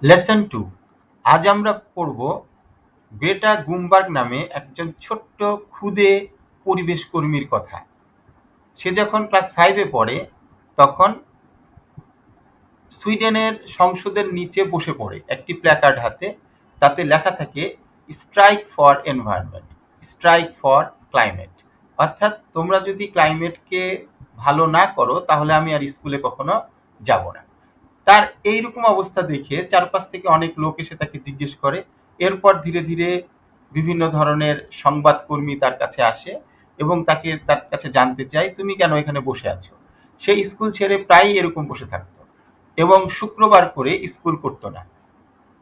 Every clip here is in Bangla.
লেসন 2। আজ আমরা পড়ব গ্রেটা গুমবার্গ নামে একজন ছোট্ট ক্ষুদে পরিবেশ কর্মীর কথা। সে যখন ক্লাস 5-এ পড়ে তখন সুইডেনের সংসদের নিচে বসে পড়ে একটি প্ল্যাকার্ড হাতে। তাতে লেখা থাকে strike for environment, strike for climate. অর্থাৎ তোমরা যদি ক্লাইমেটকে ভালো না করো তাহলে আমি আর স্কুলে কখনো যাব না। তার এইরকম অবস্থা দেখে চারপাশ থেকে অনেক লোক এসে তাকে জিজ্ঞেস করে। এরপর ধীরে ধীরে বিভিন্ন ধরনের সংবাদকর্মী তার কাছে আসে এবং তার কাছে জানতে চায় তুমি কেন এখানে বসে আছো। সে স্কুল ছেড়ে প্রায়ই এরকম বসে থাকতো এবং শুক্রবার করে স্কুল করতো না।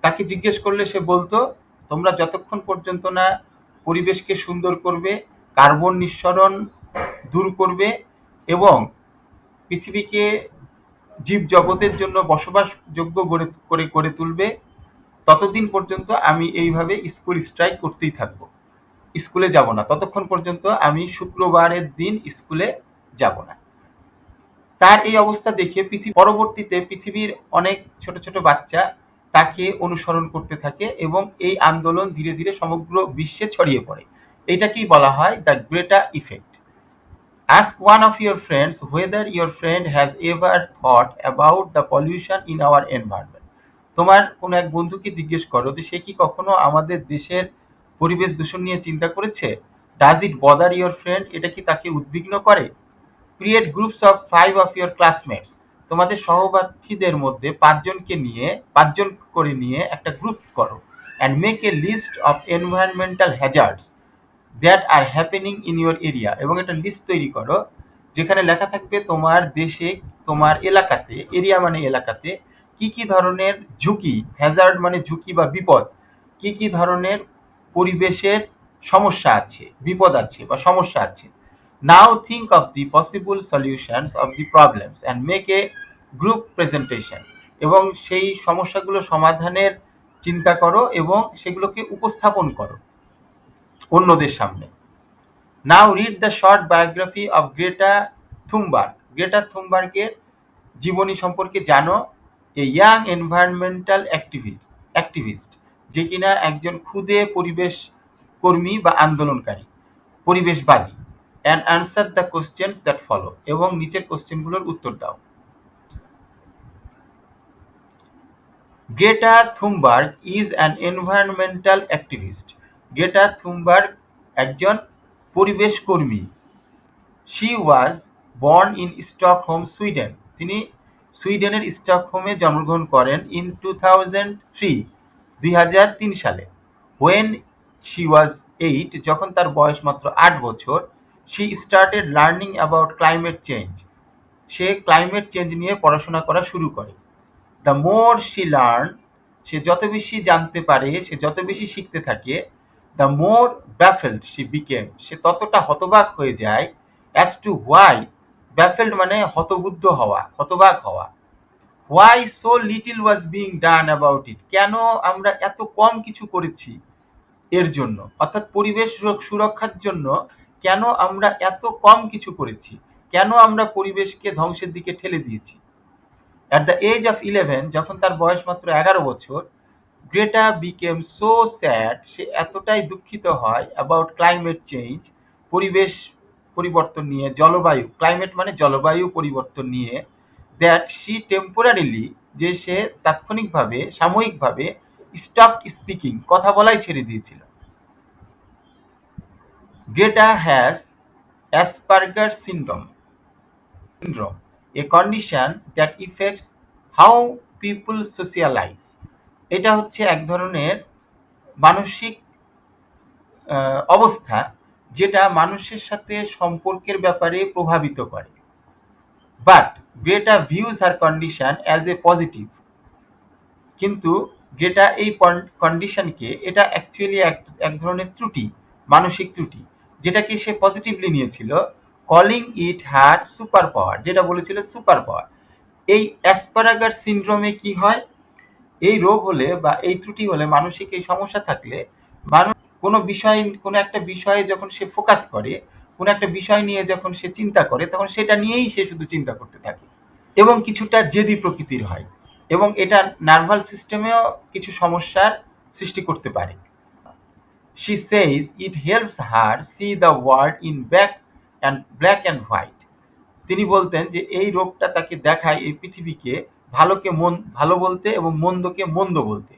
তাকে জিজ্ঞেস করলে সে বলতো তোমরা যতক্ষণ পর্যন্ত না পরিবেশকে সুন্দর করবে, কার্বন নিঃসরণ দূর করবে এবং পৃথিবীকে জীবজগতের জন্য বসবাসযোগ্য করে তুলবে, ততদিন পর্যন্ত আমি এইভাবে স্কুল স্ট্রাইক করতেই থাকবো। স্কুলে যাব না ততক্ষণ পর্যন্ত আমি শুক্রবারের দিন স্কুলে যাব না। তার এই অবস্থা দেখে পরবর্তীতে পৃথিবীর অনেক ছোট ছোট বাচ্চা তাকে অনুসরণ করতে থাকে এবং এই আন্দোলন ধীরে ধীরে সমগ্র বিশ্বে ছড়িয়ে পড়ে। এটাকেই বলা হয় the Greta effect. Ask one of your friends whether your friend has ever thought about the pollution in our environment. তোমার কোনো এক বন্ধুকে জিজ্ঞেস করো যে সে কি কখনো আমাদের দেশের পরিবেশ দূষণ নিয়ে চিন্তা করেছে। Does it bother your friend? এটা কি তাকে উদ্বিগ্ন করে? Create groups of 5 of your classmates. তোমাদের সহপাঠীদের মধ্যে 5 জন করে নিয়ে একটা গ্রুপ করো and make a list of environmental hazards that are happening in your area. এবং একটা লিস্ট তৈরি করো যেখানে লেখা থাকবে তোমার দেশে, তোমার এলাকাতে, এরিয়া মানে এলাকাতে কি কি ধরনের ঝুঁকি, হ্যাজার্ড মানে ঝুঁকি বা বিপদ, কি কি ধরনের পরিবেশের সমস্যা আছে, বিপদ আছে বা সমস্যা আছে। Now think of the possible solutions of the problems and make a group presentation. এবং সেই সমস্যাগুলো সমাধানের চিন্তা করো এবং সেগুলোকে উপস্থাপন করো অন্যদের সামনে। Now read the short biography of Greta Thunberg. Greta থুনবার্গের জীবনী সম্পর্কে জানো। এ ইয়াং এনভায়রনমেন্টাল অ্যাক্টিভিস্ট, যে কিনা একজন ক্ষুদে পরিবেশ কর্মী বা আন্দোলনকারী, পরিবেশবাদী। And answer the questions that follow. এবং নিচের কোশ্চেনগুলোর উত্তর দাও। Greta Thunberg is an environmental activist. Greta Thunberg একজন পরিবেশ কর্মী। She was born in Stockholm, Sweden. তিনি সুইডেনের স্টকহোমে জন্মগ্রহণ করেন in 2003 সালে। When she was 8, যখন তার বয়স মাত্র 8 বছর, she started learning about climate change. Say climate change নিয়ে পড়াশোনা করা শুরু করে। The more she learned, সে যত বেশি জানতে পারে, সে যত বেশি শিখতে থাকে, the more baffled she became. সে ততটা হতবাক হয়ে যায় as to why. baffled মানে হতবুদ্ধ হওয়া, হতবাক হওয়া। Why so little was being done about it. কেন আমরা এত কম কিছু করেছি এর জন্য, অর্থাৎ পরিবেশ সুরক্ষার জন্য কেন আমরা এত কম কিছু করেছি, কেন আমরা পরিবেশকে ধ্বংসের দিকে ঠেলে দিয়েছি। At the age of 11, যখন তার বয়স মাত্র 11 বছর, গ্রেটা বিকেম সো স্যাড, সে এতটাই দুঃখিত হয় অ্যাবাউট ক্লাইমেট চেঞ্জ, পরিবেশ পরিবর্তন নিয়ে, জলবায়ু, ক্লাইমেট মানে জলবায়ু পরিবর্তন নিয়ে, দ্যাট শি টেম্পোরারিলি, যে সে তাৎক্ষণিকভাবে, সাময়িকভাবে স্টপড স্পিকিং, কথা বলাই ছেড়ে দিয়েছিল। Greta has Asperger syndrome, a condition that affects how people socialize. এটা হচ্ছে এক ধরনের মানসিক অবস্থা যেটা মানুষের সাথে সম্পর্কের ব্যাপারে প্রভাবিত করে। But Greta views her condition as a positive. কিন্তু গ্রেটা এই কন্ডিশনকে, এটা অ্যাকচুয়ালি এক ধরনের ত্রুটি, মানসিক ত্রুটি, যেটাকে সে পজিটিভলি নিয়েছিল, কলিং ইট হার সুপার পাওয়ার, যেটা বলেছিল সুপার পাওয়ার। এই অ্যাসপারাগার সিনড্রোমে কি হয়, এই রোগ হলে বা এই ত্রুটি হলে, মানসিক এই সমস্যা থাকলে, মানুষ কোনো একটা বিষয়ে যখন সে ফোকাস করে, কোনো একটা বিষয় নিয়ে যখন সে চিন্তা করে, তখন সেটা নিয়েই সে শুধু চিন্তা করতে থাকে এবং কিছুটা জেদি প্রকৃতির হয়। এবং এটা নার্ভাস সিস্টেমেও কিছু সমস্যার সৃষ্টি করতে পারে। She says it helps her see the world in black and white. তিনি বলতেন যে এই রোগটা তাকে দেখায় এই পৃথিবীকে ভালো বলতে এবং মন্দকে মন্দ বলতে,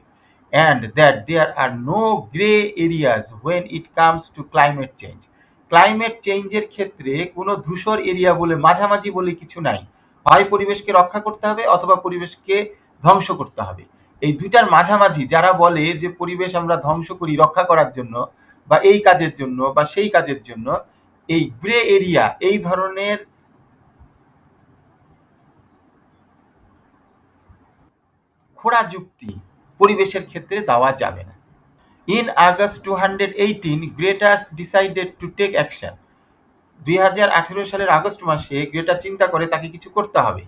and that there are no gray areas when it comes to climate change. Climate চেঞ্জের ক্ষেত্রে কোনো ধূসর এরিয়া বলে মাঝামাঝি বলে কিছু নাই। হয় পরিবেশকে রক্ষা করতে হবে অথবা পরিবেশকে ধ্বংস করতে হবে। এই দুইটার মাঝামাঝি যারা বলে যে পরিবেশ আমরা ধ্বংস করি রক্ষা করার জন্য বা এই কাজের জন্য বা সেই কাজের জন্য, এই গ্রে এরিয়া এই ধরনের খোঁড়া যুক্তি পরিবেশের ক্ষেত্রে দেওয়া যাবে না। In August 2018, Greta decided to take action. 2018 সালের আগস্ট মাসে গ্রেটা চিন্তা করে তাকে কিছু করতে হবে।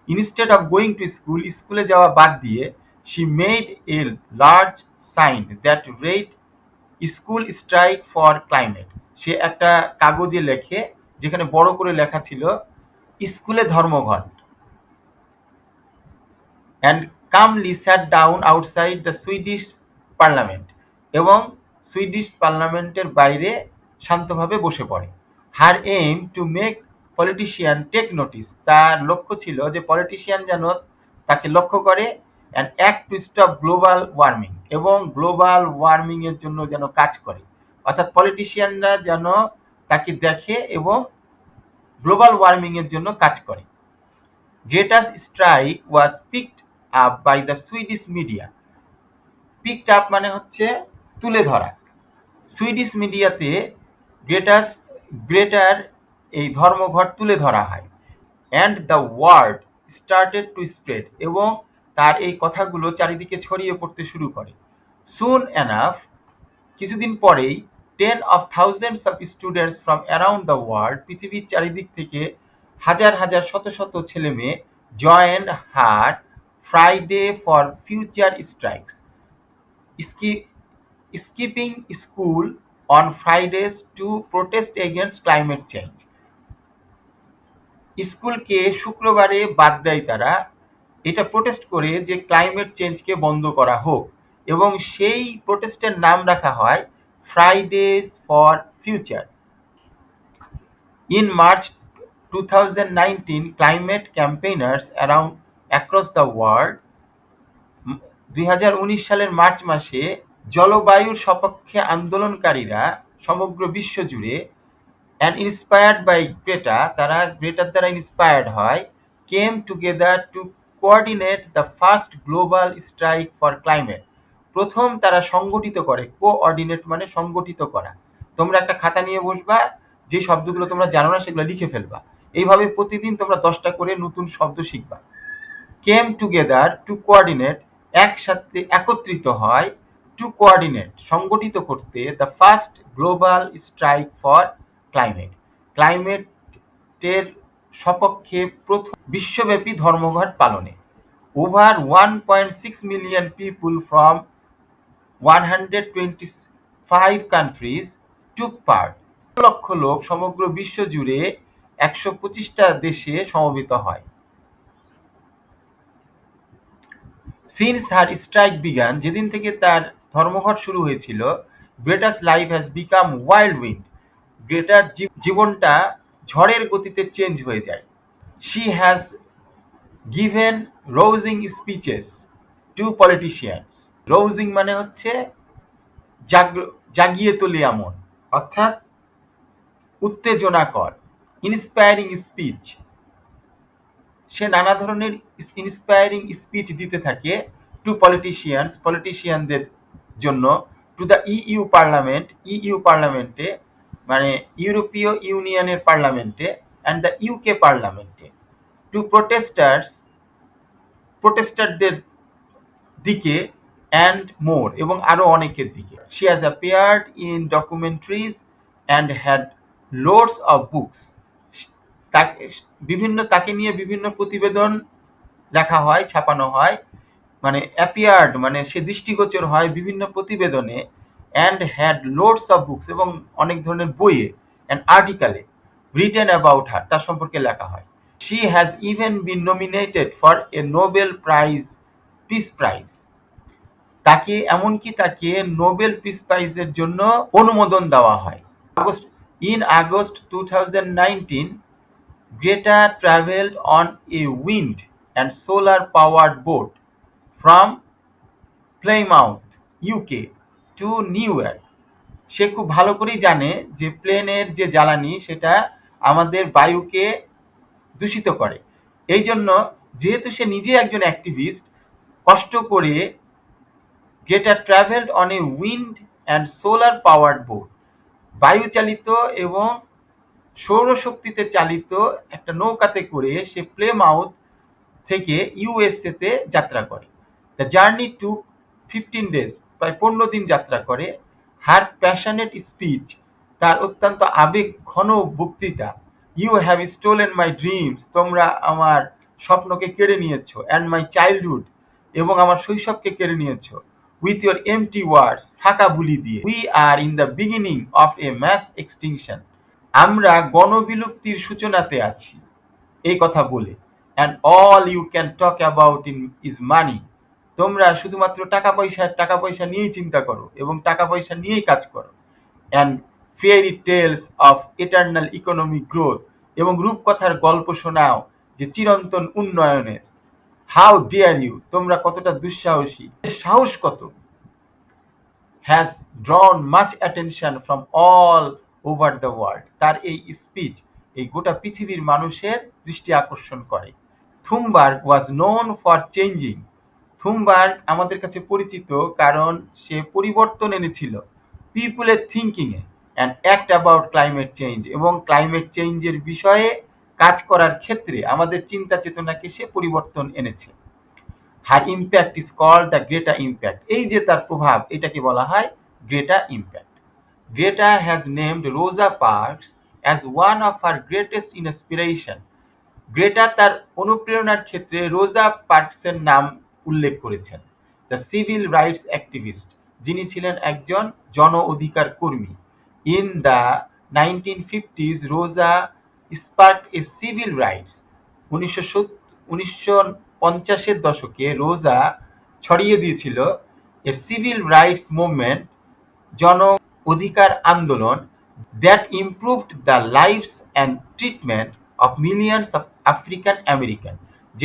Instead of going to school, স্কুলে যাওয়া বাদ দিয়ে she made a large sign that read school strike for climate. সে একটা কাগজে লেখে যেখানে বড় করে লেখা ছিল স্কুলে ধর্মঘট, and calmly sat down outside the Swedish parliament, এবং সুইডিশ পার্লামেন্টের বাইরে শান্তভাবে বসে পড়ে। Her aim to make politician take notice, তার লক্ষ্য ছিল যে পলিটিশিয়ান যেন তাকে লক্ষ্য করে, and act to stop global warming, এবং গ্লোবাল ওয়ার্মিং এর জন্য যেন কাজ করে। অর্থাৎ পলিটিশিয়ানরা যেন তাকে দেখে এবং গ্লোবাল ওয়ার্মিং এর জন্য কাজ করে। Greta's strike was picked up by the Swedish media. Picked up মানে হচ্ছে তুলে ধরা। সুইডিশ মিডিয়াতে গ্রেটার এই ধর্মঘট তুলে ধরা হয়, and the word started to spread, এবং তার এই কথাগুলো চারিদিকে ছড়িয়ে পড়তে শুরু করে। Soon enough, কিছুদিন পরেই ten of thousands of students from around the world, পৃথিবীর চারিদিক থেকে হাজার হাজার শত শত ছেলে মেয়ে joined her Friday for future strikes, skipping school on Fridays to protest against climate change. স্কুলকে শুক্রবারে বাদ দেয় তারা, এটা প্রোটেস্ট করে যে ক্লাইমেট চেঞ্জকে বন্ধ করা হোক, এবং সেই প্রোটেস্টের নাম রাখা হয় Fridays for future. In March 2019, climate campaigners across the world, 2019 সালের মার্চ মাসে জলবায়ুর সপক্ষে আন্দোলনকারীরা সমগ্র বিশ্ব জুড়ে, and inspired by Greta, তারা গ্রেটার দ্বারা ইন্সপায়ার্ড হয়, came together to coordinate the first global strike for climate. প্রথম তারা সংগঠিত করে, কোঅর্ডিনেট মানে সংগঠিত করা। তোমরা একটা খাতা নিয়ে বসবা, যে শব্দগুলো তোমরা জানো না সেগুলো লিখে ফেলবা। এইভাবে প্রতিদিন তোমরা 10টা করে নতুন শব্দ শিখবা। Came together to coordinate, একসাথে একত্রিত হয়, to coordinate সংগঠিত করতে, the first global strike for climate, ক্লাইমেটের সপক্ষে প্রথম বিশ্বব্যাপী ধর্মঘট পালনে। Over 1.6 million people from 125 countries took part. লক্ষ লোক সমগ্র বিশ্ব জুড়ে 125টা দেশে সমবেত হয়। Since her strike began, যেদিন থেকে তার ধর্মঘট শুরু হয়েছিল, Greta's life has become wild wind, গ্রেটার জীবনটা ঝড়ের গতিতে চেঞ্জ হয়ে যায়। She has given rousing speeches to politicians. Rousing মানে হচ্ছে জাগিয়ে তোলে এমন, অর্থাৎ উত্তেজনাকর। ইন্সপায়ারিং স্পিচ, সে নানা ধরনের ইন্সপায়ারিং স্পিচ দিতে থাকে টু পলিটিশিয়ানদের জন্য, to the EU parliament, EU পার্লামেন্টে মানে ইউরোপীয় ইউনিয়নের পার্লামেন্টে, অ্যান্ড দ্য ইউকে পার্লামেন্টে, টু প্রোটেস্টারদের দিকে, অ্যান্ড মোর এবং আরো অনেকের দিকে। She has appeared in documentaries and had loads of books, তাকে নিয়ে বিভিন্ন প্রতিবেদন লেখা হয়, ছাপানো হয়, মানে অ্যাপিয়ার্ড মানে সে দৃষ্টিগোচর হয় বিভিন্ন প্রতিবেদনে, and had loads of books এবং অনেক ধরনের বইয়ে, অ্যান্ড আর্টিকেলে রিটেন অ্যাবাউট তার সম্পর্কে লেখা হয়। She has even bin nominated for a Nobel prize peace prize. তাকে এমনকি তাকে নোবেল পিস প্রাইজের জন্য অনুমোদন দেওয়া হয়। In August 2019, Greta traveled on a wind and solar powered boat from Plymouth, UK to New York. সে খুব ভালো করেই জানে যে প্লেনের যে জ্বালানি সেটা আমাদের বায়ুকে দূষিত করে। এই জন্য যেহেতু সে নিজে একজন অ্যাক্টিভিস্ট, কষ্ট করে Greta travelled on a wind and solar powered boat, বায়ুচালিত এবং সৌরশক্তিতে চালিত একটা নৌকাতে করে সে প্লেমাউথ থেকে ইউএসএ তে যাত্রা করে। দ্য জার্নি টু 15 ডেজ, প্রায় 15 দিন যাত্রা করে। হার প্যাশনেট স্পিচ, তার অত্যন্ত আবেগ ঘন বক্তৃতা, you have stolen my dreams, তোমরা আমার স্বপ্নকে কেড়ে নিয়েছো, অ্যান্ড মাই চাইল্ডহুড, এবং আমার শৈশবকে কেড়ে নিয়েছো, উইথ ইউর এমটি ওয়ার্ডস, ফাঁকা বুলি দিয়ে। We are in the beginning of a mass extinction, আমরা গণবিলুপ্তির সূচনাতে আছি, এই কথা বলে। And all you can talk about is money, তোমরা শুধুমাত্র টাকা পয়সা নিয়েই চিন্তা করো এবং টাকা পয়সা নিয়েই কাজ করো। And fairy tales of eternal economic growth, এবং রূপকথার গল্প শোনাও যে চিরন্তন উন্নয়নের। হাউ ডিয়ার ইউ, তোমরা কতটা দুঃসাহসী, সাহস কত। Has ড্রন much attention from all over the world, তার এই স্পিচ এই গোটা পৃথিবীর মানুষের দৃষ্টি আকর্ষণ করে। Thunberg was known for changing, Thunberg আমাদের কাছে পরিচিত কারণ সে পরিবর্তন এনেছিল পিপুলের থিঙ্কিংয়ে and act about climate change, এবং ক্লাইমেট চেঞ্জের বিষয়ে কাজ করার ক্ষেত্রে আমাদের চিন্তা চেতনাকে সে পরিবর্তন এনেছে। Her impact is called the Greta impact, এই যে তার প্রভাব, এটাকে বলা হয় Greta impact. Greta has named Rosa Parks as one of her greatest inspiration, Greta তার অনুপ্রেরণার ক্ষেত্রে রোজা পার্কসের নাম উল্লেখ করেছেন। দ্য সিভিল রাইটস অ্যাক্টিভিস্ট, যিনি ছিলেন একজন জন অধিকার কর্মী। ইন দ্য 1950s, রোজা স্পার্ক এ সিভিল রাইটস, 1950-এর দশকে রোজা ছড়িয়ে দিয়েছিল এ সিভিল রাইটস মুভমেন্ট, জন অধিকার আন্দোলন, that improved the lives and treatment of millions of African Americans,